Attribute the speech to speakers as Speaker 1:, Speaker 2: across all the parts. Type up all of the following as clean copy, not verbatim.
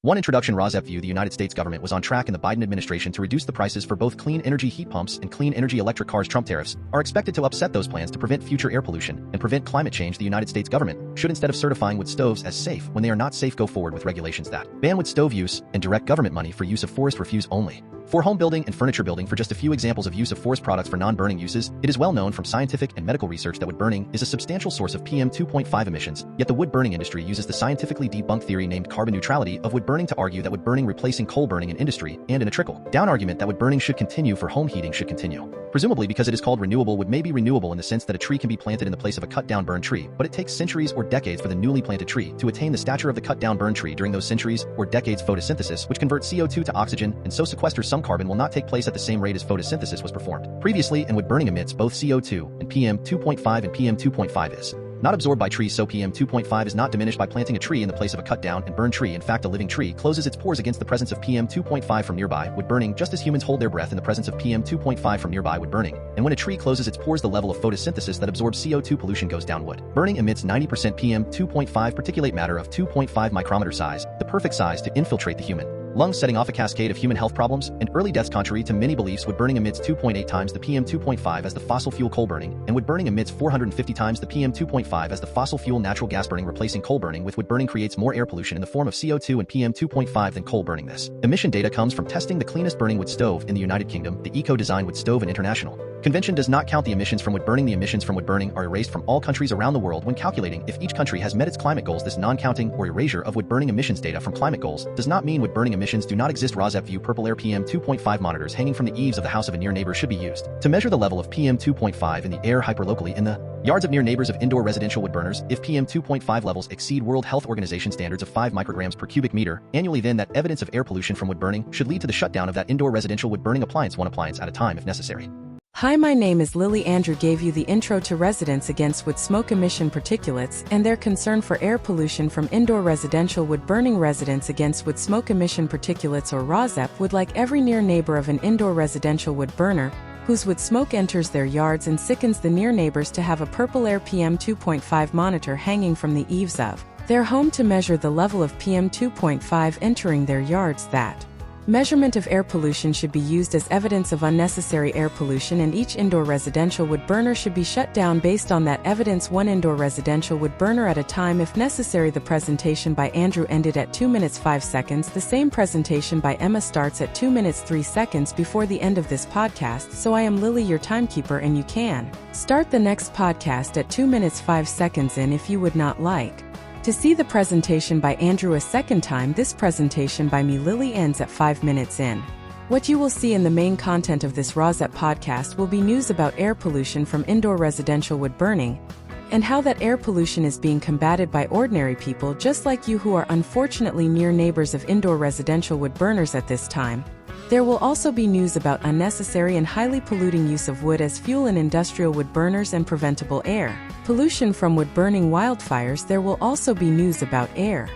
Speaker 1: 1. Introduction. ROSEP. The United States government was on track in the Biden administration to reduce the prices for both clean energy heat pumps and clean energy electric cars. Trump tariffs are expected to upset those plans to prevent future air pollution and prevent climate change. The United States government should, instead of certifying wood stoves as safe when they are not safe, go forward with regulations that ban wood stove use and direct government money for use of forest refuse only. For home building and furniture building. For just a few examples of use of forest products for non-burning uses, it is well known from scientific and medical research that wood burning is a substantial source of PM2.5 emissions, yet the wood burning industry uses the scientifically debunked theory named carbon neutrality of wood burning to argue that wood burning replacing coal burning in industry and in a trickle-down argument that wood burning should continue for home heating should continue. Presumably because it is called renewable. Wood may be renewable in the sense that a tree can be planted in the place of a cut-down burned tree, but it takes centuries or decades for the newly planted tree to attain the stature of the cut-down burned tree. During those centuries or decades, photosynthesis, which converts CO2 to oxygen and so sequesters some carbon, will not take place at the same rate as photosynthesis was performed previously, and wood burning emits both CO2 and PM2.5, and PM2.5 is not absorbed by trees, so PM2.5 is not diminished by planting a tree in the place of a cut-down and burned tree. In fact, a living tree closes its pores against the presence of PM2.5 from nearby wood burning, just as humans hold their breath in the presence of PM2.5 from nearby wood burning. And when a tree closes its pores, the level of photosynthesis that absorbs CO2 pollution goes down. Wood burning emits 90% PM2.5 particulate matter of 2.5 micrometer size, the perfect size to infiltrate the human lungs, setting off a cascade of human health problems and early deaths. Contrary to many beliefs, wood burning emits 2.8 times the PM2.5 as the fossil fuel coal burning, and wood burning emits 450 times the PM2.5 as the fossil fuel natural gas burning. Replacing coal burning with wood burning creates more air pollution in the form of CO2 and PM2.5 than coal burning. This emission data comes from testing the cleanest burning wood stove in the United Kingdom, the Eco-Design Wood Stove and International Convention does not count the emissions from wood burning. The emissions from wood burning are erased from all countries around the world when calculating if each country has met its climate goals. This non-counting or erasure of wood burning emissions data from climate goals does not mean wood burning emissions do not exist. ROSEP. Purple air PM2.5 monitors hanging from the eaves of the house of a near neighbor should be used to measure the level of PM2.5 in the air hyperlocally in the yards of near neighbors of indoor residential wood burners. If PM2.5 levels exceed World Health Organization standards of 5 micrograms per cubic meter annually, then that evidence of air pollution from wood burning should lead to the shutdown of that indoor residential wood burning appliance, one appliance at a time if necessary.
Speaker 2: Hi, my name is Lily. Andrew gave you the intro to Residents Against Wood Smoke Emission Particulates and their concern for air pollution from indoor residential wood burning. Residents Against Wood Smoke Emission Particulates, or ROSEP, would like every near neighbor of an indoor residential wood burner whose wood smoke enters their yards and sickens the near neighbors to have a purple air PM2.5 monitor hanging from the eaves of their home to measure the level of PM2.5 entering their yards. That measurement of air pollution should be used as evidence of unnecessary air pollution, and each indoor residential wood burner should be shut down based on that evidence, one indoor residential wood burner at a time if necessary. The presentation by Andrew ended at 2 minutes 5 seconds. The same presentation by Emma starts at 2 minutes 3 seconds before the end of this podcast. So I am Lily, your timekeeper, and you can start the next podcast at 2 minutes 5 seconds in if you would not like to see the presentation by Andrew a second time. This presentation by me, Lily, ends at 5 minutes in. What you will see in the main content of this ROSEP podcast will be news about air pollution from indoor residential wood burning and how that air pollution is being combated by ordinary people just like you who are unfortunately near neighbors of indoor residential wood burners at this time. There will also be news about unnecessary and highly polluting use of wood as fuel in industrial wood burners and preventable air pollution from wood burning wildfires. There will also be news about air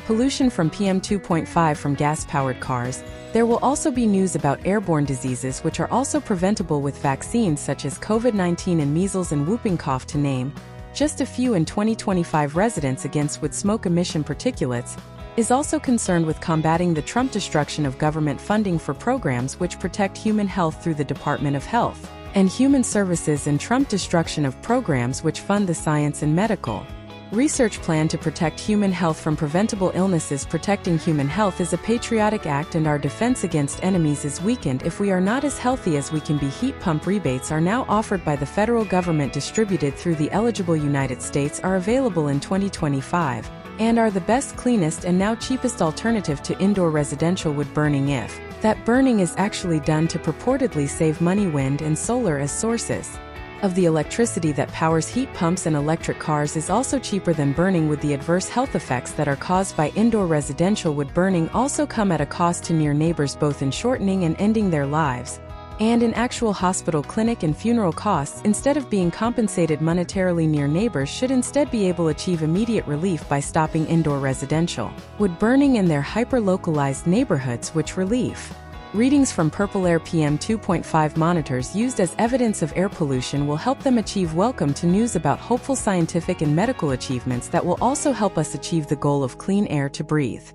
Speaker 2: pollution from PM2.5 from gas-powered cars. There will also be news about airborne diseases which are also preventable with vaccines such as COVID-19 and measles and whooping cough, to name just a few. In 2025, Residents Against Wood Smoke Emission Particulates is also concerned with combating the Trump destruction of government funding for programs which protect human health through the Department of Health and Human Services, and Trump destruction of programs which fund the science and medical research plan to protect human health from preventable illnesses. Protecting human health is a patriotic act, and our defense against enemies is weakened if we are not as healthy as we can be. Heat pump rebates are now offered by the federal government, distributed through the eligible United States, are available in 2025 and are the best, cleanest, and now cheapest alternative to indoor residential wood burning if that burning is actually done to purportedly save money. Wind and solar as sources of the electricity that powers heat pumps and electric cars is also cheaper than burning wood. The adverse health effects that are caused by indoor residential wood burning also come at a cost to near neighbors, both in shortening and ending their lives and in actual hospital, clinic, and funeral costs. Instead of being compensated monetarily, near neighbors should instead be able to achieve immediate relief by stopping indoor residential wood burning in their hyper-localized neighborhoods, which relief readings from purple air PM2.5 monitors used as evidence of air pollution will help them achieve. Welcome to news about hopeful scientific and medical achievements that will also help us achieve the goal of clean air to breathe.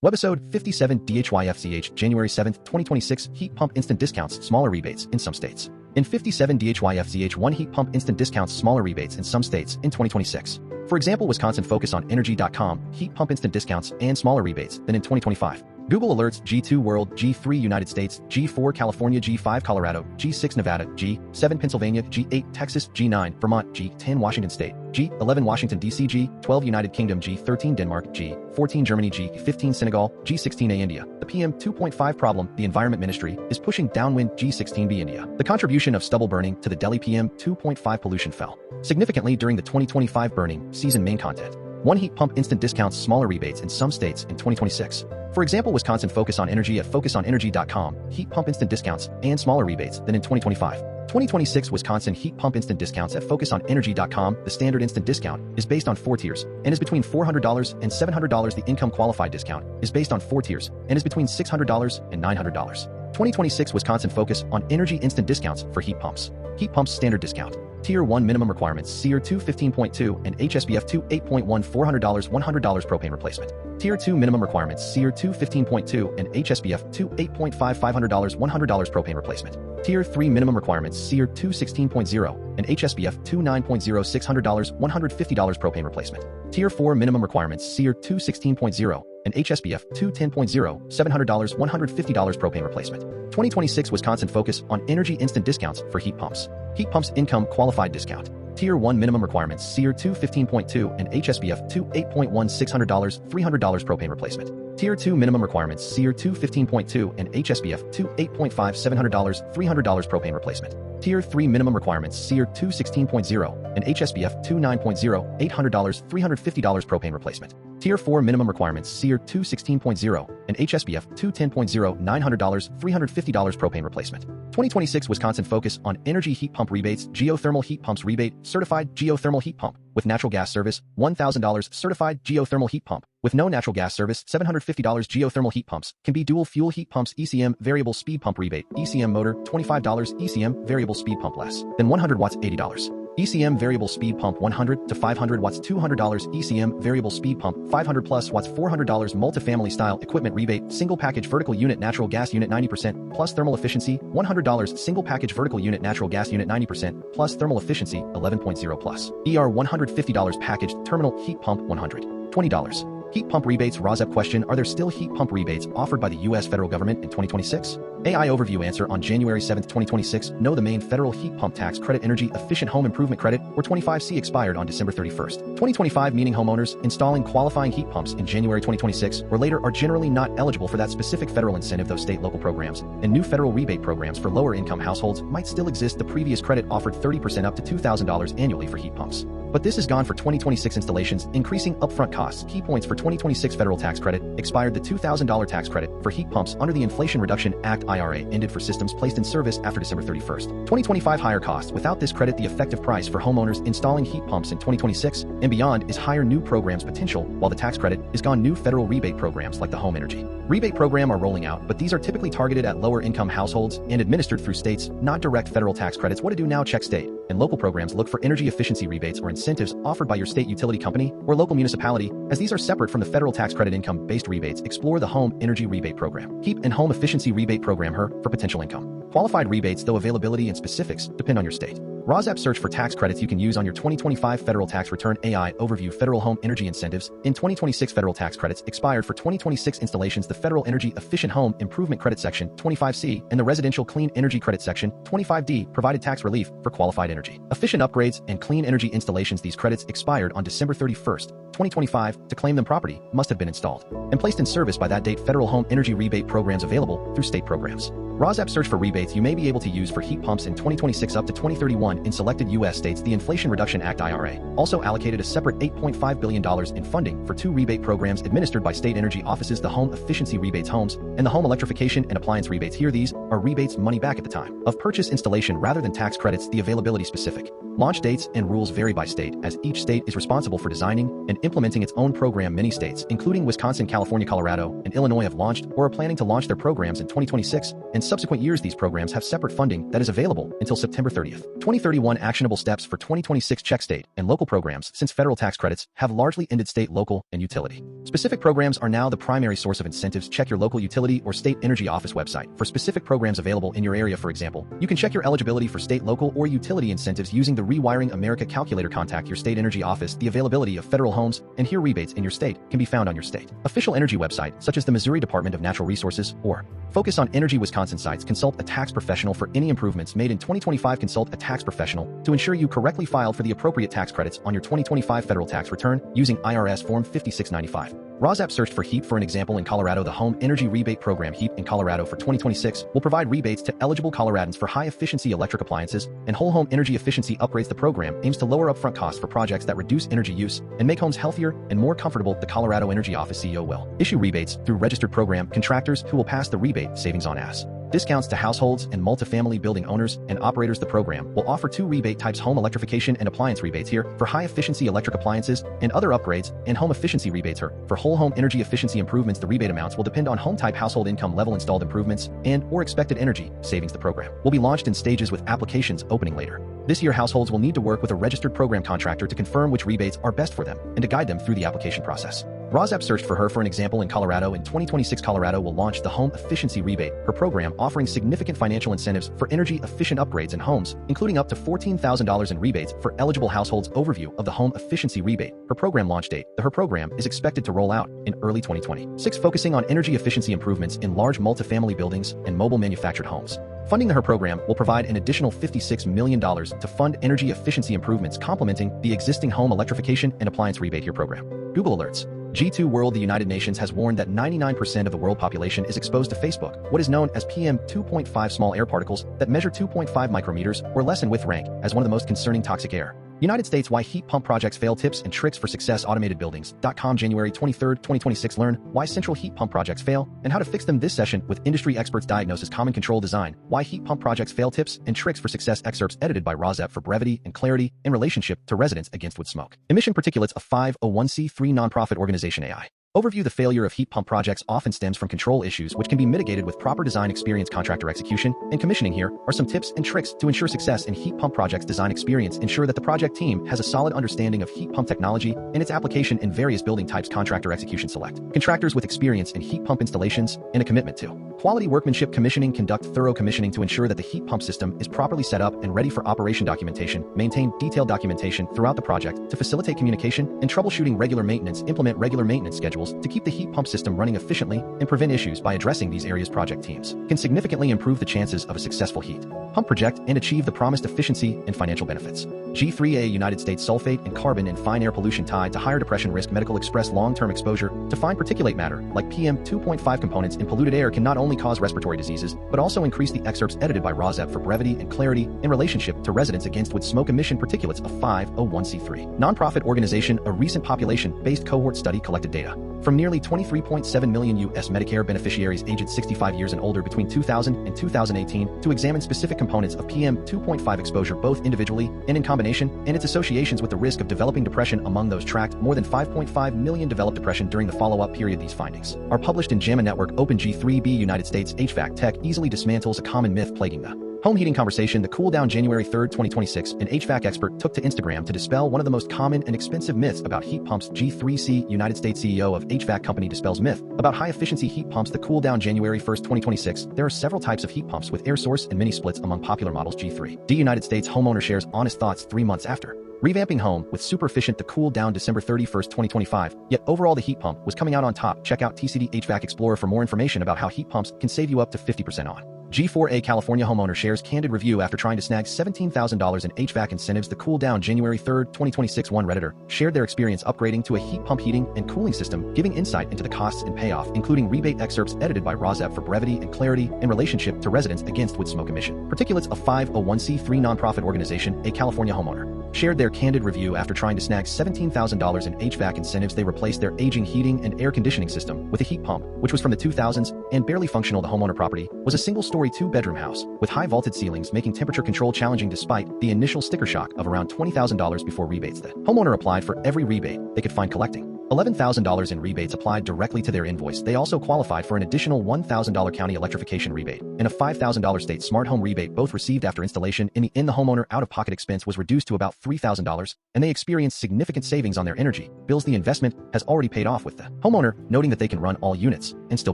Speaker 1: Webisode 57DHYFZH January 7, 2026 Heat Pump Instant Discounts, Smaller Rebates in some states. In 57DHYFZH 1 Heat Pump Instant Discounts, Smaller Rebates in some states in 2026. For example, Wisconsin focus on energy.com, heat pump instant discounts, and smaller rebates than in 2025. Google alerts G2 World, G3 United States, G4 California, G5 Colorado, G6 Nevada, G7 Pennsylvania, G8 Texas, G9 Vermont, G10 Washington State, G11 Washington DC, G12 United Kingdom, G13 Denmark, G14 Germany, G15 Senegal, G16A India. The PM2.5 problem, the Environment Ministry, is pushing downwind G16B India. The contribution of stubble burning to the Delhi PM2.5 pollution fell significantly during the 2025 burning season. Main content. 1 Heat Pump Instant Discounts, Smaller Rebates in some states in 2026. For example, Wisconsin focus on energy at focusonenergy.com, heat pump instant discounts, and smaller rebates than in 2025. 2026 Wisconsin heat pump instant discounts at focusonenergy.com. The standard instant discount is based on 4 tiers and is between $400 and $700. The income qualified discount is based on 4 tiers and is between $600 and $900. 2026 Wisconsin focus on energy instant discounts for heat pumps. Heat pumps standard discount. Tier 1 minimum requirements, SEER 2 15.2 and HSBF 2 8.1 $400 $100 propane replacement. Tier 2 minimum requirements, SEER 2 15.2 and HSBF 2 8.5 $500 $100 propane replacement. Tier 3 minimum requirements, SEER 2 16.0 and HSBF 2 9.0 $600 $150 propane replacement. Tier 4 minimum requirements, SEER 2 16.0 and HSBF 2 10.0 $700 $150 propane replacement. 2026 Wisconsin focus on energy instant discounts for heat pumps. Heat pumps income qualified discount. Tier 1 minimum requirements, SEER 2 15.2 and HSBF 2 8.1 $600 $300 propane replacement. Tier 2 minimum requirements, SEER 2 15.2 and HSBF 2 8.5 $700 $300 propane replacement. Tier 3 minimum requirements, SEER 2 16.0 and HSBF 2 9.0 $800 $350 propane replacement. Tier 4 minimum requirements, SEER 2 16.0 and HSBF 2 10.0 $900 $350 propane replacement. 2026 Wisconsin focus on energy heat pump rebates. Geothermal heat pumps rebate. Certified geothermal heat pump with natural gas service, $1,000. Certified geothermal heat pump with no natural gas service, $750. Geothermal heat pumps can be dual fuel heat pumps. ECM variable speed pump rebate. ECM motor, $25. ECM variable speed pump less than 100 watts, $80. ECM variable speed pump 100 to 500 watts, $200. ECM variable speed pump 500 plus watts, $400. Multifamily style equipment rebate. Single package vertical unit natural gas unit 90% plus thermal efficiency, $100. Single package vertical unit natural gas unit 90% plus thermal efficiency, 11.0 plus. ER $150 packaged terminal heat pump, $120. Heat pump rebates. ROSEP question: are there still heat pump rebates offered by the U.S. federal government in 2026? AI overview answer on January 7, 2026. No, the main federal heat pump tax credit energy efficient home improvement credit, or 25C, expired on December 31st, 2025, meaning homeowners installing qualifying heat pumps in January 2026 or later are generally not eligible for that specific federal incentive. Those state local programs and new federal rebate programs for lower income households might still exist. The previous credit offered 30% up to $2,000 annually for heat pumps, but this is gone for 2026 installations, increasing upfront costs. Key points for 2026 federal tax credit: expired. The $2,000 tax credit for heat pumps under the Inflation Reduction Act IRA ended for systems placed in service after December 31st, 2025. Higher cost. Without this credit, the effective price for homeowners installing heat pumps in 2026 and beyond is higher. New programs potential. While the tax credit is gone, new federal rebate programs like the Home Energy Rebate Program are rolling out, but these are typically targeted at lower income households and administered through states, not direct federal tax credits. What to do now? Check state and local programs. Look for energy efficiency rebates or incentives offered by your state utility company or local municipality, as these are separate from the federal tax credit income-based rebates. Explore the Home Energy Rebate Program, HEAP, and Home Efficiency Rebate Program, HER, for potential income qualified rebates, though availability and specifics depend on your state. ROSEP search for tax credits you can use on your 2025 federal tax return. AI overview: federal home energy incentives. In 2026, federal tax credits expired for 2026 installations. The Federal Energy Efficient Home Improvement Credit Section 25C and the Residential Clean Energy Credit Section 25D provided tax relief for qualified energy efficient upgrades and clean energy installations. These credits expired on December 31st, 2025. To claim them, property must have been installed and placed in service by that date. Federal home energy rebate programs available through state programs. ROSEP search for rebates you may be able to use for heat pumps in 2026 up to 2031 in selected U.S. states. The Inflation Reduction Act IRA also allocated a separate $8.5 billion in funding for 2 rebate programs administered by state energy offices: the Home Efficiency Rebates Homes and the Home Electrification and Appliance Rebates. Here, these are rebates money back at the time of purchase installation rather than tax credits. The availability specific Launch dates and rules vary by state, as each state is responsible for designing and implementing its own program. Many states, including Wisconsin, California, Colorado, and Illinois, have launched or are planning to launch their programs in 2026 and subsequent years. These programs have separate funding that is available until September 30th, 2031. Actionable steps for 2026: check state and local programs, since federal tax credits have largely ended. State, local, and utility specific programs are now the primary source of incentives. Check your local utility or state energy office website for specific programs available in your area. For example, you can check your eligibility for state, local, or utility incentives using the Rewiring America calculator. Contact your state energy office. The availability of federal homes and HERE rebates in your state can be found on your state official energy website, such as the Missouri Department of Natural Resources or Focus on Energy Wisconsin sites. Consult a tax professional for any improvements made in 2025. Consult a tax professional to ensure you correctly filed for the appropriate tax credits on your 2025 federal tax return using IRS Form 5695. ROSAP searched for HEAP. For an example, in Colorado, the Home Energy Rebate Program HEAP in Colorado for 2026 will provide rebates to eligible Coloradans for high-efficiency electric appliances and whole home energy efficiency upgrades. The program aims to lower upfront costs for projects that reduce energy use and make homes healthier and more comfortable. The Colorado Energy Office CEO will issue rebates through registered program contractors who will pass the rebate savings on as discounts to households and multifamily building owners and operators. The program will offer two rebate types: home electrification and appliance rebates here for high-efficiency electric appliances and other upgrades, and home efficiency rebates here for whole home energy efficiency improvements. The rebate amounts will depend on home type, household income level, installed improvements, and/or expected energy savings. The program will be launched in stages with applications opening later this year. Households will need to work with a registered program contractor to confirm which rebates are best for them and to guide them through the application process. ROSAP searched for HERE. For an example, in Colorado, in 2026, Colorado will launch the Home Efficiency Rebate, HERE program, offering significant financial incentives for energy-efficient upgrades in homes, including up to $14,000 in rebates for eligible households. Overview of the Home Efficiency Rebate, HERE program launch date. The HERE program is expected to roll out in early 2026, focusing on energy efficiency improvements in large multifamily buildings and mobile manufactured homes. Funding the HERE program will provide an additional $56 million to fund energy efficiency improvements, complementing the existing home electrification and appliance rebate HERE program. Google Alerts. G2 World. The United Nations has warned that 99% of the world population is exposed to Facebook, what is known as PM2.5 small air particles that measure 2.5 micrometers or less in width, rank as one of the most concerning toxic air. United States: why heat pump projects fail, tips and tricks for success. AutomatedBuildings.com, January 23, 2026. Learn why central heat pump projects fail and how to fix them this session with industry experts. Diagnosis: common control design, why heat pump projects fail, tips and tricks for success. Excerpts edited by ROSAP for brevity and clarity in relationship to residents against wood smoke emission particulates. A 501c3 nonprofit organization. AI overview. The failure of heat pump projects often stems from control issues, which can be mitigated with proper design experience, contractor execution, and commissioning. Here are some tips and tricks to ensure success in heat pump projects. Design experience: ensure that the project team has a solid understanding of heat pump technology and its application in various building types. Contractor execution: select contractors with experience in heat pump installations and a commitment to quality workmanship. Commissioning: conduct thorough commissioning to ensure that the heat pump system is properly set up and ready for operation. Documentation: maintain detailed documentation throughout the project to facilitate communication and troubleshooting. Regular maintenance: implement regular maintenance schedules to keep the heat pump system running efficiently and prevent issues. By addressing these areas, project teams can significantly improve the chances of a successful heat pump project and achieve the promised efficiency and financial benefits. G3A. United States: sulfate and carbon and fine air pollution tied to higher depression risk. Medical express: long-term exposure to fine particulate matter like PM2.5 components in polluted air can not only cause respiratory diseases but also increase the excerpts edited by ROSAP for brevity and clarity in relationship to residents against wood smoke emission particulates. A 501c3 nonprofit organization. A recent population-based cohort study collected data from nearly 23.7 million U.S. Medicare beneficiaries aged 65 years and older between 2000 and 2018 to examine specific components of PM2.5 exposure, both individually and in combination, and its associations with the risk of developing depression among those tracked. More than 5.5 million developed depression during the follow-up period. These findings are published in JAMA Network. Open. G3B. United States HVAC tech easily dismantles a common myth plaguing the home heating conversation. The cool down. January 3, 2026. An HVAC expert took to Instagram to dispel one of the most common and expensive myths about heat pumps. G3C. United States CEO of HVAC company dispels myth about high-efficiency heat pumps. The cool down. January 1, 2026. There are several types of heat pumps with air source and mini splits among popular models. G3D. United States homeowner shares honest thoughts 3 months after revamping home with super efficient. The cool down. December 31st, 2025. Yet overall the heat pump was coming out on top. Check out TCD HVAC Explorer for more information about how heat pumps can save you up to 50% on. G4A. California homeowner shares candid review after trying to snag $17,000 in HVAC incentives. The cool down. January 3, 2026. One Redditor shared their experience upgrading to a heat pump heating and cooling system, giving insight into the costs and payoff, including rebate. Excerpts edited by ROSAP for brevity and clarity in relationship to residents against wood smoke emission particulates. A 501c3 nonprofit organization. A California homeowner shared their candid review after trying to snag $17,000 in HVAC incentives. They replaced their aging heating and air conditioning system with a heat pump, which was from the 2000s and barely functional. The homeowner property was a single-story two-story, two-bedroom house with high-vaulted ceilings, making temperature control challenging despite the initial sticker shock of around $20,000 before rebates. The homeowner applied for every rebate they could find, collecting $11,000 in rebates applied directly to their invoice. They also qualified for an additional $1,000 county electrification rebate and a $5,000 state smart home rebate, both received after installation. In the end, the homeowner out-of-pocket expense was reduced to about $3,000, and they experienced significant savings on their energy bills. The investment has already paid off, with the homeowner noting that they can run all units and still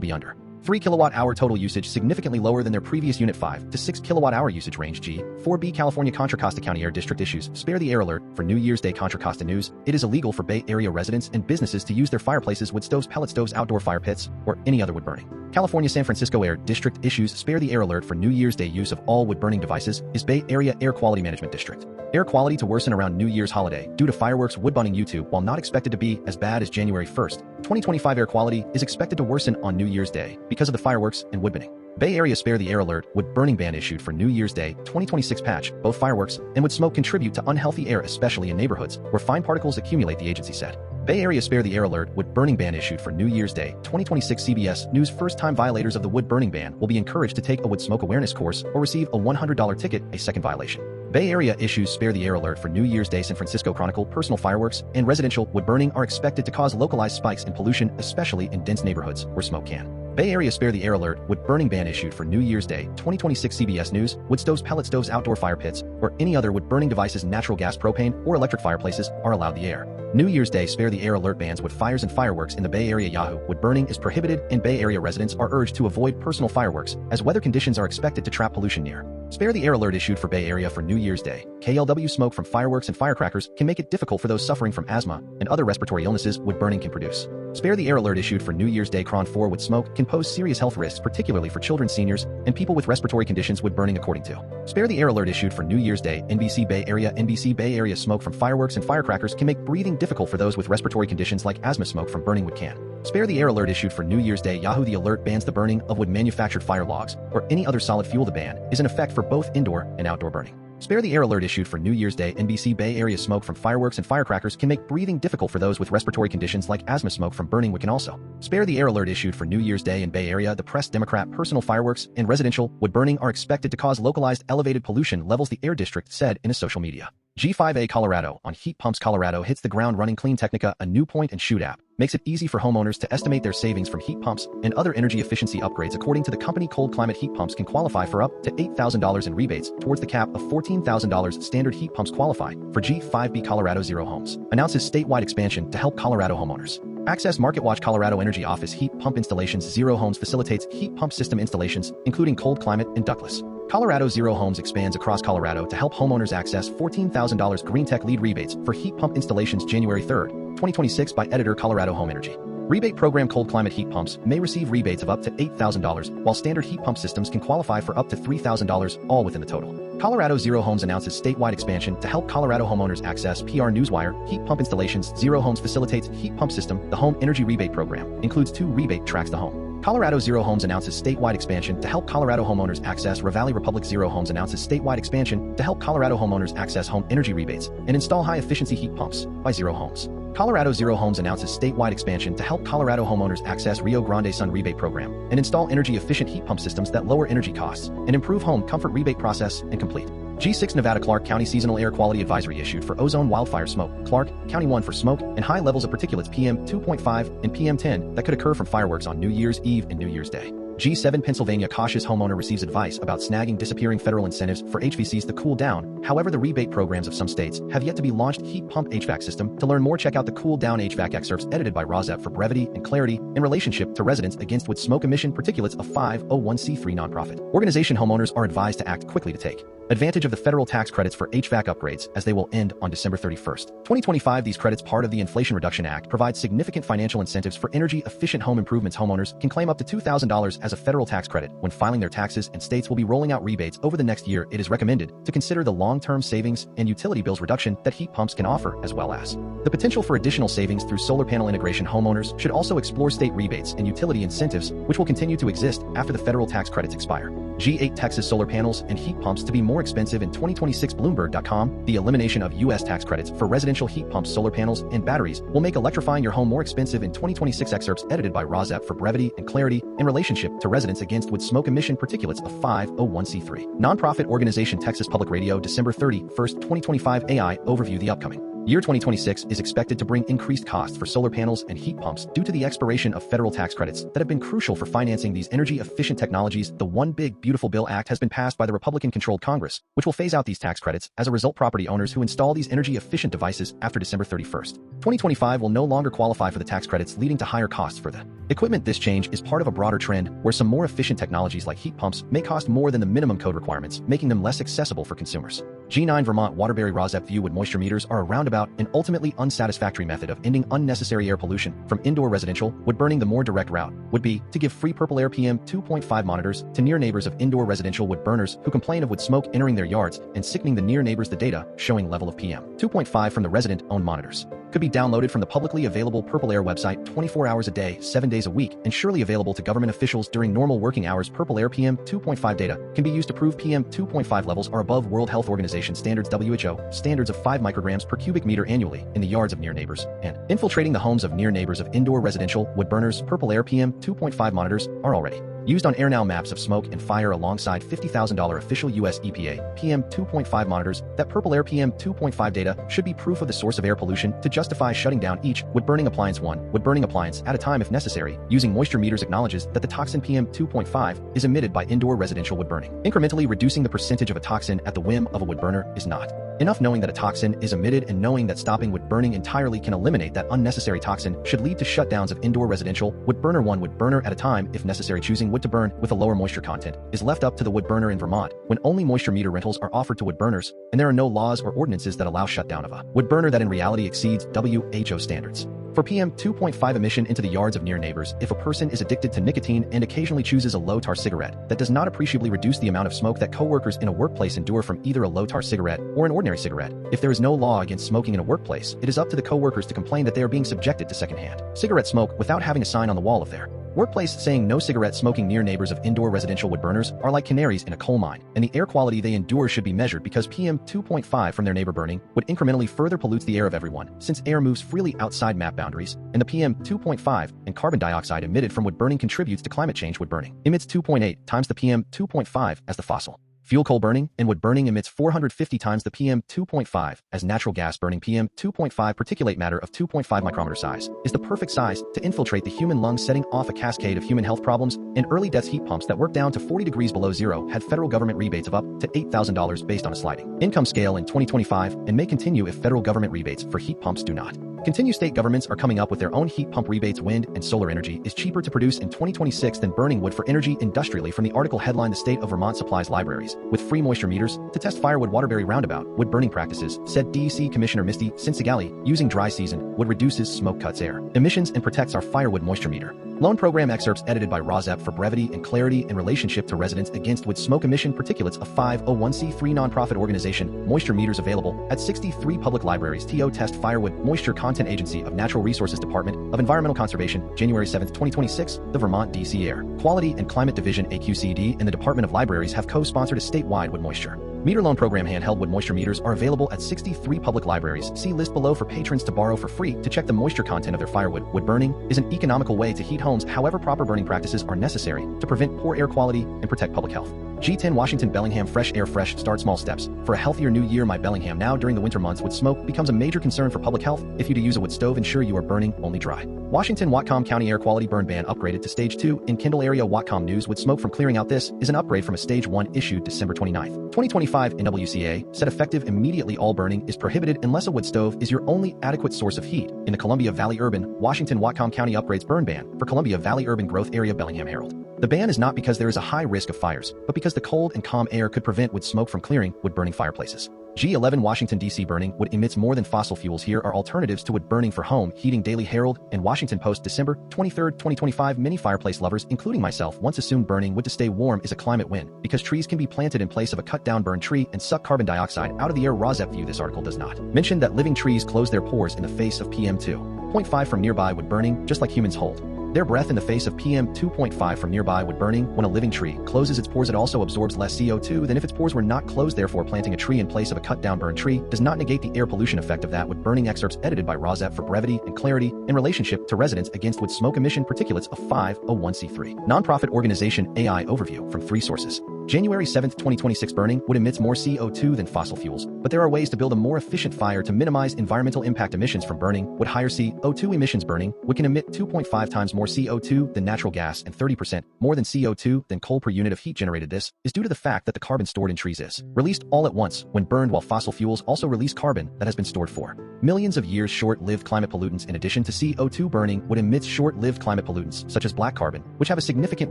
Speaker 1: be under 3 kilowatt-hour total usage, significantly lower than their previous unit 5 to 6 kilowatt-hour usage range. G4B California Contra Costa County Air District issues spare the air alert for New Year's Day. Contra Costa news: it is illegal for Bay Area residents and businesses to use their fireplaces, wood stoves, pellet stoves, outdoor fire pits, or any other wood burning. California San Francisco Air District issues spare the air alert for New Year's Day. Use of all wood burning devices is Bay Area Air Quality Management District. Air quality to worsen around New Year's holiday due to fireworks. Wood burning YouTube, while not expected to be as bad as January 1st, 2025, air quality is expected to worsen on New Year's Day because of the fireworks and wood burning. Bay Area spare the air alert. Wood burning ban issued for New Year's Day 2026 patch. Both fireworks and wood smoke contribute to unhealthy air, especially in neighborhoods where fine particles accumulate, the agency said. Bay Area spare the air alert. Wood burning ban issued for New Year's Day 2026. CBS News: first-time violators of the wood burning ban will be encouraged to take a wood smoke awareness course or receive a $100 ticket. A second violation. Bay Area issues spare the air alert for New Year's Day. San Francisco Chronicle: personal fireworks and residential wood burning are expected to cause localized spikes in pollution, especially in dense neighborhoods where smoke can. Bay Area spare the air alert. Wood burning ban issued for New Year's Day 2026. CBS News: wood stoves, pellet stoves, outdoor fire pits, or any other wood burning devices, natural gas, propane, or electric fireplaces are allowed. The air New Year's Day spare the air alert bans wood fires and fireworks in the Bay Area. Yahoo! Wood burning is prohibited, and Bay Area residents are urged to avoid personal fireworks as weather conditions are expected to trap pollution near. Spare the air alert issued for Bay Area for New Year's Day. KLW: smoke from fireworks and firecrackers can make it difficult for those suffering from asthma and other respiratory illnesses wood burning can produce. Spare the air alert issued for New Year's Day. Cron 4: wood smoke can pose serious health risks, particularly for children, seniors, and people with respiratory conditions. Wood burning, according to Spare the air alert issued for New Year's Day. NBC Bay Area: NBC Bay Area smoke from fireworks and firecrackers can make breathing difficult for those with respiratory conditions like asthma. Smoke from burning wood can spare the air alert issued for New Year's Day. Yahoo! The alert bans the burning of wood manufactured fire logs or any other solid fuel. The ban is in effect for both indoor and outdoor burning. Spare the air alert issued for New Year's Day. NBC Bay Area smoke from fireworks and firecrackers can make breathing difficult for those with respiratory conditions like asthma. Smoke from burning wood can also spare the air alert issued for New Year's Day in Bay Area. The Press: Democrat: personal fireworks and residential wood burning are expected to cause localized elevated pollution levels, the air district said in a social media. G5A Colorado on heat pumps. Colorado hits the ground running. Clean Technica, a new point and shoot app, makes it easy for homeowners to estimate their savings from heat pumps and other energy efficiency upgrades. According to the company, cold climate heat pumps can qualify for up to $8,000 in rebates towards the cap of $14,000. Standard heat pumps qualify for G5B. Colorado Zero Homes announces statewide expansion to help Colorado homeowners access MarketWatch. Colorado Energy Office heat pump installations. Zero Homes facilitates heat pump system installations, including cold climate and ductless. Colorado Zero Homes expands across Colorado to help homeowners access $14,000 Green Tech lead rebates for heat pump installations. January 3, 2026 by editor. Colorado Home Energy Rebate Program. Cold climate heat pumps may receive rebates of up to $8,000, while standard heat pump systems can qualify for up to $3,000, all within the total. Colorado Zero Homes announces statewide expansion to help Colorado homeowners access PR Newswire heat pump installations. Zero Homes facilitates heat pump system. The Home Energy Rebate Program includes 2 rebate tracks. The Home Colorado Zero Homes announces statewide expansion to help Colorado homeowners access Ravalli Republic. Zero Homes announces statewide expansion to help Colorado homeowners access home energy rebates and install high-efficiency heat pumps by Zero Homes. Colorado Zero Homes announces statewide expansion to help Colorado homeowners access Rio Grande Sun Rebate Program and install energy-efficient heat pump systems that lower energy costs and improve home comfort. Rebate process and complete. G6 Nevada: Clark County seasonal air quality advisory issued for ozone wildfire smoke. Clark County 1 for smoke and high levels of particulates PM2.5 and PM10 that could occur from fireworks on New Year's Eve and New Year's Day. G7 Pennsylvania: cautious homeowner receives advice about snagging disappearing federal incentives for HVCs to cool down. However, the rebate programs of some states have yet to be launched. Heat pump HVAC system. To learn more, check out the Cool Down HVAC excerpts edited by Rozep for brevity and clarity in relationship to residents against wood smoke emission particulates. A 501c3 nonprofit organization. Homeowners are advised to act quickly to take advantage of the federal tax credits for HVAC upgrades as they will end on December 31st, 2025. These credits, part of the Inflation Reduction Act, provide significant financial incentives for energy-efficient home improvements. Homeowners can claim up to $2,000 as a federal tax credit when filing their taxes, and states will be rolling out rebates over the next year. It is recommended to consider the long-term savings and utility bills reduction that heat pumps can offer, as well as the potential for additional savings through solar panel integration. Homeowners should also explore state rebates and utility incentives, which will continue to exist after the federal tax credits expire. G8 Texas solar panels and heat pumps to be more expensive in 2026. Bloomberg.com. The elimination of U.S. tax credits for residential heat pumps, solar panels, and batteries will make electrifying your home more expensive in 2026. Excerpts edited by Rozep for brevity and clarity in relationship to residents against wood smoke emission particulates of 501c3. Nonprofit organization Texas Public Radio, December 31st, 2025. AI overview. The upcoming year 2026 is expected to bring increased costs for solar panels and heat pumps due to the expiration of federal tax credits that have been crucial for financing these energy-efficient technologies. The One Big Beautiful Bill Act has been passed by the Republican-controlled Congress, which will phase out these tax credits. As a result, property owners who install these energy-efficient devices after December 31st, 2025 will no longer qualify for the tax credits, leading to higher costs for the equipment. This change is part of a broader trend where some more efficient technologies like heat pumps may cost more than the minimum code requirements, making them less accessible for consumers. G9 Vermont Waterbury Rozep View wood moisture meters are a roundabout and ultimately unsatisfactory method of ending unnecessary air pollution from indoor residential wood burning. The more direct route would be to give free purple air PM2.5 monitors to near neighbors of indoor residential wood burners who complain of wood smoke entering their yards and sickening the near neighbors. The data showing level of PM2.5 from the resident-owned monitors could be downloaded from the publicly available Purple Air website 24 hours a day, 7 days a week, and surely available to government officials during normal working hours. Purple Air PM2.5 data can be used to prove PM2.5 levels are above World Health Organization standards WHO standards of 5 micrograms per cubic meter annually in the yards of near neighbors and infiltrating the homes of near neighbors of indoor residential wood burners. Purple Air PM2.5 monitors are already used on AirNow maps of smoke and fire alongside $50,000 official US EPA PM2.5 monitors. That Purple Air PM2.5 data should be proof of the source of air pollution to justify shutting down each wood burning appliance, one wood burning appliance at a time if necessary. Using moisture meters acknowledges that the toxin PM2.5 is emitted by indoor residential wood burning. Incrementally reducing the percentage of a toxin at the whim of a wood burner is not enough. Knowing that a toxin is emitted and knowing that stopping wood burning entirely can eliminate that unnecessary toxin should lead to shutdowns of indoor residential wood burner, one wood burner at a time if necessary. Choosing wood to burn with a lower moisture content is left up to the wood burner in Vermont when only moisture meter rentals are offered to wood burners and there are no laws or ordinances that allow shutdown of a wood burner that in reality exceeds WHO standards for PM2.5 emission into the yards of near neighbors. If a person is addicted to nicotine and occasionally chooses a low-tar cigarette, that does not appreciably reduce the amount of smoke that coworkers in a workplace endure from either a low-tar cigarette or an ordinary cigarette. If there is no law against smoking in a workplace, it is up to the coworkers to complain that they are being subjected to secondhand cigarette smoke without having a sign on the wall of their workplace saying no cigarette smoking. Near neighbors of indoor residential wood burners are like canaries in a coal mine, and the air quality they endure should be measured because PM2.5 from their neighbor burning would incrementally further pollutes the air of everyone, since air moves freely outside map boundaries, and the PM2.5 and carbon dioxide emitted from wood burning contributes to climate change. Wood burning emits 2.8 times the PM2.5 as the fossil fuel. Coal burning and wood burning emits 450 times the PM2.5 as natural gas burning. PM2.5 particulate matter of 2.5 micrometer size is the perfect size to infiltrate the human lungs, setting off a cascade of human health problems and early deaths. Heat pumps that work down to 40 degrees below zero had federal government rebates of up to $8,000 based on a sliding income scale in 2025 and may continue if federal government rebates for heat pumps do not continue. State governments are coming up with their own heat pump rebates. Wind and solar energy is cheaper to produce in 2026 than burning wood for energy industrially. From the article headline, the state of Vermont supplies libraries with free moisture meters to test firewood Waterbury roundabout wood burning practices, said DEC Commissioner Misty Senegal. Using dry season wood reduces smoke, cuts air emissions, and protects our firewood moisture meter. Loan program excerpts edited by Rozep for brevity and clarity in relationship to residents against wood smoke emission particulates. A 501c3 nonprofit organization. Moisture meters available at 63 public libraries. TO test firewood moisture content. Agency of Natural Resources, Department of Environmental Conservation, January 7, 2026. The Vermont DC Air Quality and Climate Division AQCD and the Department of Libraries have co-sponsored a statewide wood moisture meter loan program. Handheld wood moisture meters are available at 63 public libraries. See list below for patrons to borrow for free to check the moisture content of their firewood. Wood burning is an economical way to heat homes. However, proper burning practices are necessary to prevent poor air quality and protect public health. G10 Washington Bellingham Fresh Air. Fresh start small steps for a healthier new year. My Bellingham. Now during the winter months, wood smoke becomes a major concern for public health. If you do use a wood stove, ensure you are burning only dry. Washington Whatcom County air quality burn ban upgraded to stage 2 in Kendall area. Whatcom News. Wood smoke from clearing out. This is an upgrade from a stage 1 issued December 29, 2025. NWCA said effective immediately all burning is prohibited unless a wood stove is your only adequate source of heat. In the Columbia Valley Urban Washington Whatcom County upgrades burn ban for Columbia Valley Urban Growth Area. Bellingham Herald. The ban is not because there is a high risk of fires, but because the cold and calm air could prevent wood smoke from clearing wood burning fireplaces. G11 Washington, D.C. burning wood emits more than fossil fuels. Here are alternatives to wood burning for home heating. Daily Herald and Washington Post, December 23, 2025. Many fireplace lovers, including myself, once assumed burning wood to stay warm is a climate win because trees can be planted in place of a cut-down burned tree and suck carbon dioxide out of the air. Rozep View. This article does not mention that living trees close their pores in the face of PM2.5 from nearby wood burning, just like humans hold Their breath in the face of PM2.5 from nearby wood burning. When a living tree closes its pores, it also absorbs less CO2 than if its pores were not closed. Therefore, planting a tree in place of a cut-down burned tree does not negate the air pollution effect of that wood burning. Excerpts edited by Rozep for brevity and clarity in relationship to residents against wood smoke emission particulates of 501c3. Nonprofit organization AI overview from 3 sources. January 7, 2026. Burning wood emits more CO2 than fossil fuels, but there are ways to build a more efficient fire to minimize environmental impact. Emissions from burning wood. Higher CO2 emissions. Burning wood can emit 2.5 times more CO2 than natural gas and 30% more than CO2 than coal per unit of heat generated. This is due to the fact that the carbon stored in trees is released all at once when burned, while fossil fuels also release carbon that has been stored for millions of years. Short-lived climate pollutants. In addition to CO2, burning wood emits short-lived climate pollutants such as black carbon, which have a significant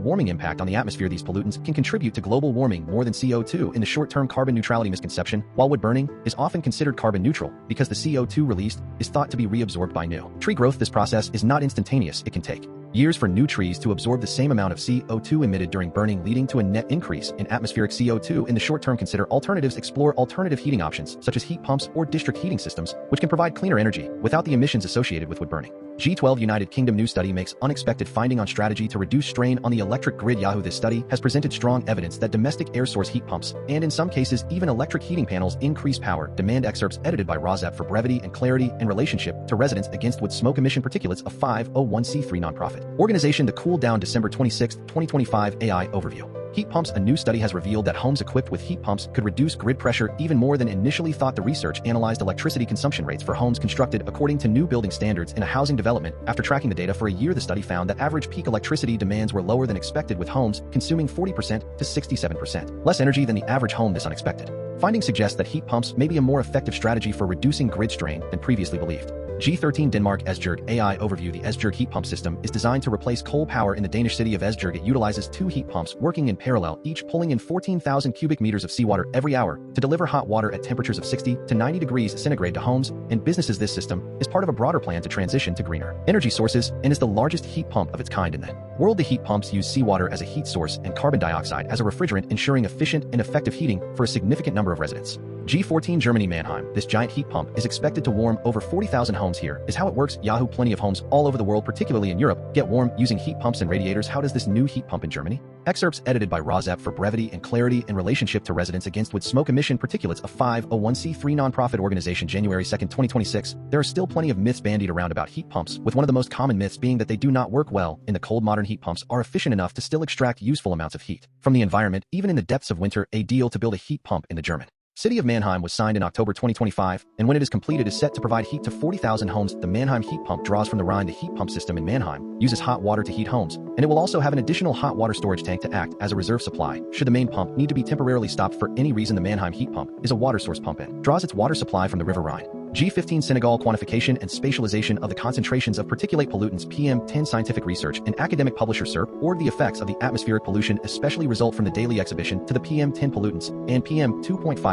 Speaker 1: warming impact on the atmosphere. These pollutants can contribute to global warming more than CO2. In the short-term carbon neutrality misconception, while wood burning is often considered carbon neutral because the CO2 released is thought to be reabsorbed by new tree growth, this process is not instantaneous. It can take years for new trees to absorb the same amount of CO2 emitted during burning, leading to a net increase in atmospheric CO2. In the short term, consider alternatives. Explore alternative heating options such as heat pumps or district heating systems, which can provide cleaner energy without the emissions associated with wood burning. G12 United Kingdom new study makes unexpected finding on strategy to reduce strain on the electric grid. Yahoo! This study has presented strong evidence that domestic air source heat pumps, and in some cases even electric heating panels, increase power demand. Excerpts edited by Rozep for brevity and clarity in relationship to residents against wood smoke emission particulates of 501c3. Nonprofit organization The Cool Down. December 26, 2025. AI overview. Heat pumps. A new study has revealed that homes equipped with heat pumps could reduce grid pressure even more than initially thought. The research analyzed electricity consumption rates for homes constructed according to new building standards in a housing development. After tracking the data for a year, the study found that average peak electricity demands were lower than expected, with homes consuming 40% to 67% less energy than the average home. This unexpected findings suggest that heat pumps may be a more effective strategy for reducing grid strain than previously believed. G13 Denmark Esbjerg AI overview. The Esbjerg heat pump system is designed to replace coal power in the Danish city of Esbjerg. It utilizes 2 heat pumps working in parallel, each pulling in 14,000 cubic meters of seawater every hour to deliver hot water at temperatures of 60 to 90 degrees centigrade to homes and businesses. This system is part of a broader plan to transition to greener energy sources and is the largest heat pump of its kind in the world. The heat pumps use seawater as a heat source and carbon dioxide as a refrigerant, ensuring efficient and effective heating for a significant number of residents. G14 Germany Mannheim. This giant heat pump is expected to warm over 40,000 homes. Here is how it works. Yahoo! Plenty of homes all over the world, particularly in Europe, get warm using heat pumps and radiators. How does this new heat pump in Germany? Excerpts edited by Rozep for brevity and clarity in relationship to residents against wood smoke emission particulates of 501c3. Nonprofit organization. January 2, 2026. There are still plenty of myths bandied around about heat pumps, with one of the most common myths being that they do not work well in the cold. Modern heat pumps are efficient enough to still extract useful amounts of heat from the environment, even in the depths of winter. A deal to build a heat pump in the German city of Mannheim was signed in October 2025, and when it is completed, is set to provide heat to 40,000 homes. The Mannheim heat pump draws from the Rhine. The heat pump system in Mannheim uses hot water to heat homes, and it will also have an additional hot water storage tank to act as a reserve supply should the main pump need to be temporarily stopped for any reason. The Mannheim heat pump is a water source pump and draws its water supply from the River Rhine. G15 Senegal quantification and spatialization of the concentrations of particulate pollutants. PM10 scientific research and academic publisher SERP org. The effects of the atmospheric pollution especially result from the daily exhibition to the PM10 pollutants and PM2.5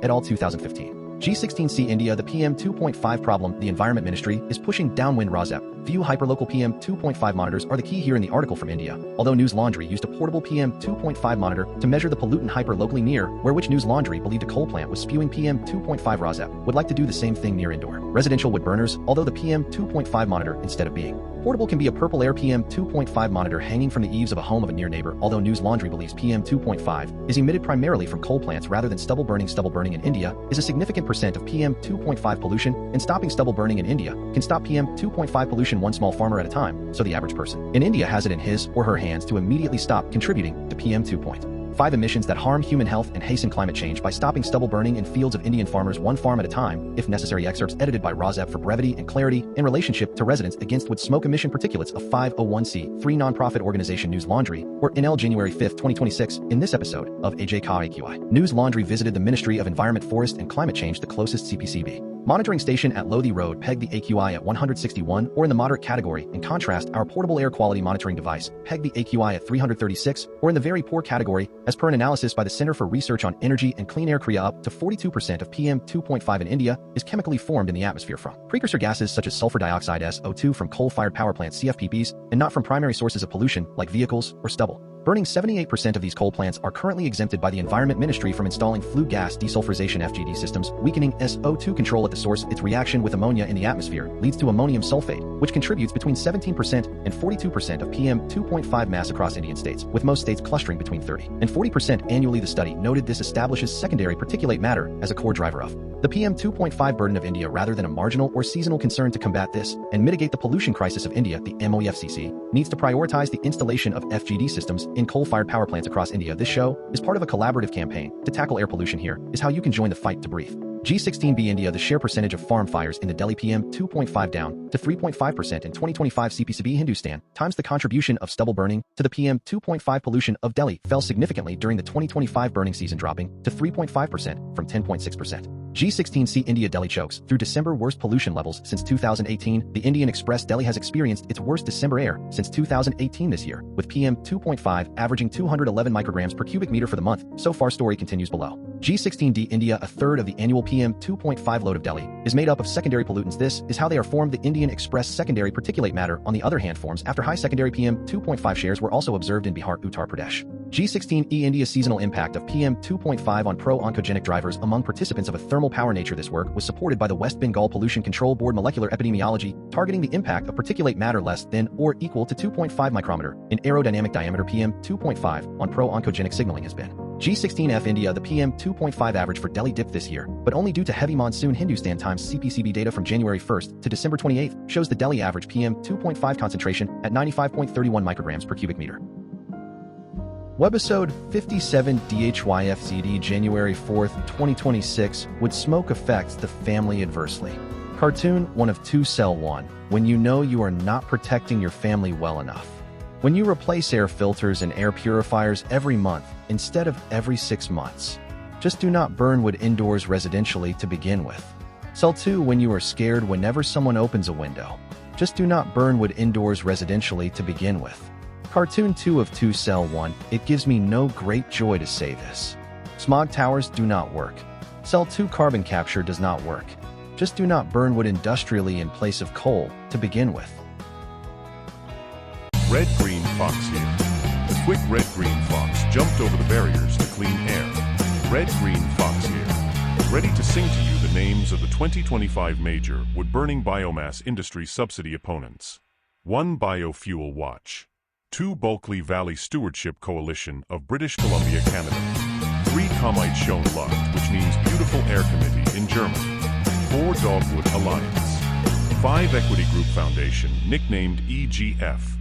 Speaker 1: et al. 2015. G16C India. The PM2.5 problem. The Environment Ministry is pushing downwind. Rozep view hyperlocal PM2.5 monitors are the key here in the article from India. Although News Laundry used a portable PM2.5 monitor to measure the pollutant hyper locally near where which News Laundry believed a coal plant was spewing PM2.5, Rozep would like to do the same thing near indoor residential wood burners, although the PM2.5 monitor, instead of being portable, can be a purple air PM2.5 monitor hanging from the eaves of a home of a near neighbor. Although News Laundry believes PM2.5 is emitted primarily from coal plants rather than stubble burning. Stubble burning in India is a significant percent of PM2.5 pollution, and stopping stubble burning in India can stop PM2.5 pollution one small farmer at a time, so the average person in India has it in his or her hands to immediately stop contributing to PM2.5 emissions that harm human health and hasten climate change by stopping stubble burning in fields of Indian farmers one farm at a time, if necessary. Excerpts edited by Rozep for brevity and clarity in relationship to residents against wood smoke emission particulates of 501c3. Nonprofit organization News Laundry, or NL. January 5, 2026. In this episode of AJKAQI, News Laundry visited the Ministry of Environment, Forest and Climate Change, the closest CPCB monitoring station at Lothian Road, pegged the AQI at 161 or in the moderate category. In contrast, our portable air quality monitoring device pegged the AQI at 336 or in the very poor category, as per an analysis by the Center for Research on Energy and Clean Air. Korea. Up to 42% of PM2.5 in India is chemically formed in the atmosphere from precursor gases such as sulfur dioxide, SO2, from coal-fired power plants, CFPPs, and not from primary sources of pollution like vehicles or stubble Burning 78% of these coal plants are currently exempted by the Environment Ministry from installing flue gas desulfurization FGD systems, weakening SO2 control at the source. Its reaction with ammonia in the atmosphere leads to ammonium sulfate, which contributes between 17% and 42% of PM2.5 mass across Indian states, with most states clustering between 30 and 40% annually. The study noted this establishes secondary particulate matter as a core driver of the PM2.5 burden of India rather than a marginal or seasonal concern. To combat this and mitigate the pollution crisis of India, the MOEFCC needs to prioritize the installation of FGD systems in coal-fired power plants across India. This show is part of a collaborative campaign to tackle air pollution. Here is how you can join the fight to breathe. G16B India. The share percentage of farm fires in the Delhi PM2.5 down to 3.5% in 2025. 57D Hindustan times the contribution of stubble burning to the PM2.5 pollution of Delhi fell significantly during the 2025 burning season, dropping to 3.5% from 10.6%. G16C India. Delhi chokes through December worst pollution levels since 2018. The Indian Express. Delhi has experienced its worst December air since 2018 this year, with PM2.5 averaging 211 micrograms per cubic meter for the month. So far, story continues below. G16D India. A third of the annual PM2.5 load of Delhi is made up of secondary pollutants. This is how they are formed. The Indian Express secondary particulate matter, on the other hand, forms after high secondary PM2.5 shares were also observed in Bihar, Uttar Pradesh. G16E India. Seasonal impact of PM2.5 on pro-oncogenic drivers among participants of a thermal power nature. This work was supported by the West Bengal Pollution Control Board. Molecular epidemiology, targeting the impact of particulate matter less than or equal to 2.5 micrometer in aerodynamic diameter PM2.5 on pro-oncogenic signaling has been. G16F India. The PM2.5 average for Delhi dipped this year, but only due to heavy monsoon. Hindustan Times CPCB data from January 1st to December 28th shows the Delhi average PM2.5 concentration at 95.31 micrograms per cubic meter. Webisode 57DHYAFZH. January 4th, 2026. Would smoke affect the family adversely? Cartoon 1 of 2. Cell 1. When you know you are not protecting your family well enough. When you replace air filters and air purifiers every month instead of every 6 months. Just do not burn wood indoors residentially to begin with. Cell 2. When you are scared whenever someone opens a window. Just do not burn wood indoors residentially to begin with. Cartoon 2 of 2. Cell 1. It gives me no great joy to say this. Smog towers do not work. Cell 2. Carbon capture does not work. Just do not burn wood industrially in place of coal to begin with.
Speaker 3: Red Green Fox here. The quick Red Green Fox jumped over the barriers to clean air. Red Green Fox here. Ready to sing to you the names of the 2025 major wood-burning biomass industry subsidy opponents. 1. Biofuel Watch. 2. Bulkley Valley Stewardship Coalition of British Columbia, Canada. 3. Kommite Schoen Luft, which means Beautiful Air Committee in German. 4. Dogwood Alliance. 5. Equity Group Foundation, nicknamed EGF.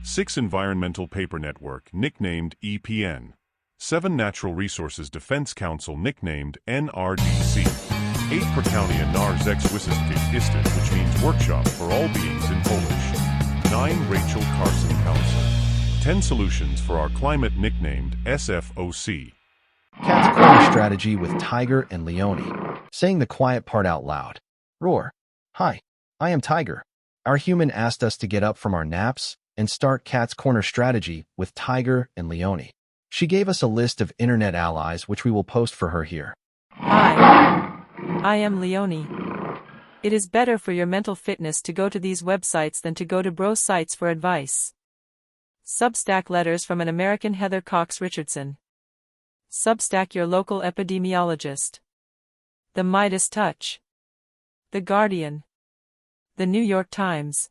Speaker 3: 6. Environmental Paper Network, nicknamed EPN. 7. Natural Resources Defense Council, nicknamed NRDC. 8. Prakaunia Narzexwisistki Istit, which means Workshop for All Beings in Polish. 9. Rachel Carson Council. 10. Solutions for Our Climate, nicknamed SFOC.
Speaker 1: Cat's corner strategy with Tiger and Leone. Saying the quiet part out loud. Roar. Hi, I am Tiger. Our human asked us to get up from our naps and start Cat's Corner strategy with Tiger and Leone. She gave us a list of internet allies which we will post for her here.
Speaker 4: Hi, I am Leone. It is better for your mental fitness to go to these websites than to go to bro sites for advice. Substack letters from an American Heather Cox Richardson. Substack your local epidemiologist. The Midas Touch. The Guardian. The New York Times.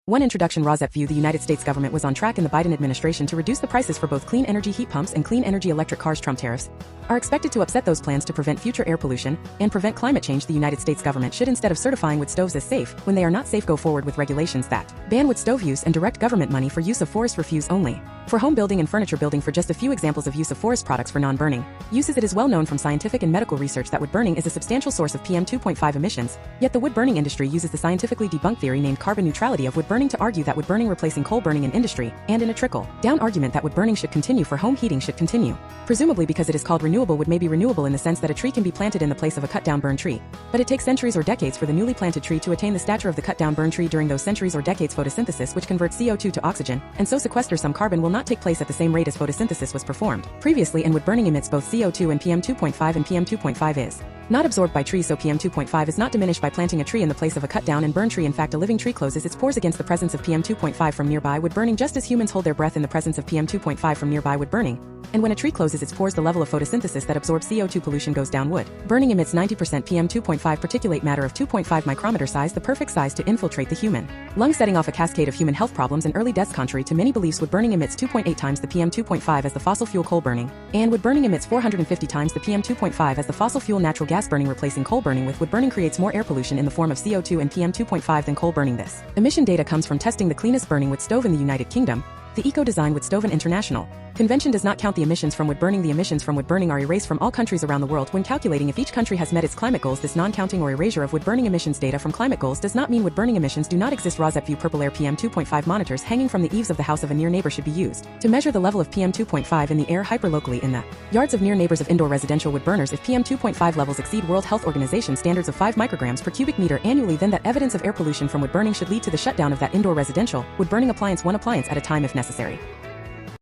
Speaker 2: One introduction. Rosette view. The United States government was on track in the Biden administration to reduce the prices for both clean energy heat pumps and clean energy electric cars. Trump tariffs are expected to upset those plans to prevent future air pollution and prevent climate change. The United States government should, instead of certifying wood stoves as safe when they are not safe, go forward with regulations that ban wood stove use and direct government money for use of forest refuse only. For home building and furniture building. For just a few examples of use of forest products for non-burning uses, it is well known from scientific and medical research that wood burning is a substantial source of PM2.5 emissions. Yet the wood burning industry uses the scientifically debunked theory named carbon neutrality of wood burning to argue that wood burning replacing coal burning in industry, and in a trickle-down argument that wood burning should continue for home heating should continue. Presumably because it is called renewable, wood may be renewable in the sense that a tree can be planted in the place of a cut-down burned tree. But it takes centuries or decades for the newly planted tree to attain the stature of the cut-down burned tree. During those centuries or decades, photosynthesis, which converts CO2 to oxygen, and so sequesters some carbon, will not take place at the same rate as photosynthesis was performed previously, and wood burning emits both CO2 and PM2.5, and PM2.5 is not absorbed by trees, so PM2.5 is not diminished by planting a tree in the place of a cut down and burn tree. In fact, a living tree closes its pores against the presence of PM2.5 from nearby wood burning, just as humans hold their breath in the presence of PM2.5 from nearby wood burning. And when a tree closes its pores, the level of photosynthesis that absorbs CO2 pollution goes down. Wood burning emits 90% PM2.5 particulate matter of 2.5 micrometer size, the perfect size to infiltrate the human lung, setting off a cascade of human health problems and early deaths. Contrary to many beliefs, wood burning emits 2.8 times the PM2.5 as the fossil fuel coal burning, and wood burning emits 450 times the PM2.5 as the fossil fuel natural gas burning. Replacing coal burning with wood burning creates more air pollution in the form of CO2 and PM2.5 than coal burning. This emission data comes from testing the cleanest burning wood stove in the United Kingdom, the Eco-Design Wood Stove. An international convention does not count the emissions from wood burning. The emissions from wood burning are erased from all countries around the world when calculating if each country has met its climate goals. This non-counting or erasure of wood burning emissions data from climate goals does not mean wood burning emissions do not exist. ROSEP View Purple Air PM2.5 monitors hanging from the eaves of the house of a near neighbor should be used to measure the level of PM2.5 in the air hyperlocally in the yards of near neighbors of indoor residential wood burners. If PM2.5 levels exceed World Health Organization standards of 5 micrograms per cubic meter annually, then that evidence of air pollution from wood burning should lead to the shutdown of that indoor residential wood burning appliance, one appliance at a time if necessary.